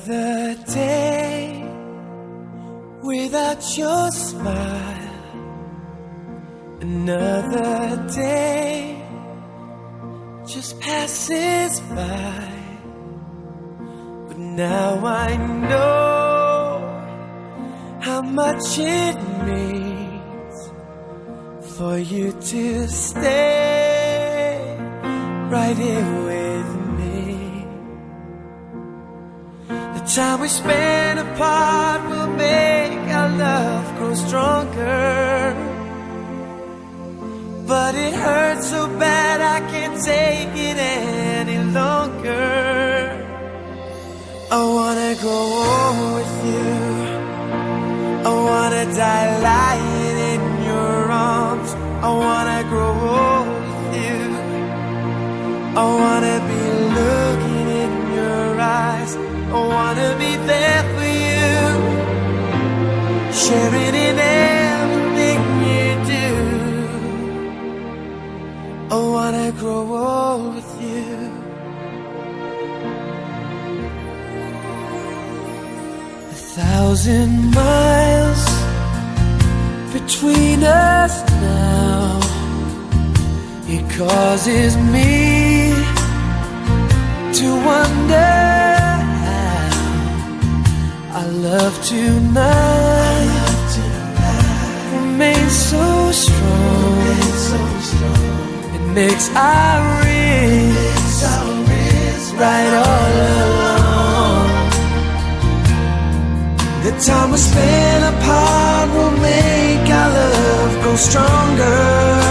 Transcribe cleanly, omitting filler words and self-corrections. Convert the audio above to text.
Another day without your smile. Another day just passes by. But now I know how much it means for you to stay right here with me. The time we spend apart will make our love grow stronger. But it hurts so bad I can't take it any longer. I wanna grow old with you. I wanna die lying in your arms. I wanna grow old with you. I wanna be looking in your eyes. I wanna be there for you, sharing in everything you do. I wanna grow old with you. 1,000 miles between us now. It causes me to wonder how our love tonight remains so strong. It makes our wrists right all along. The time we spend apart will make our love grow stronger.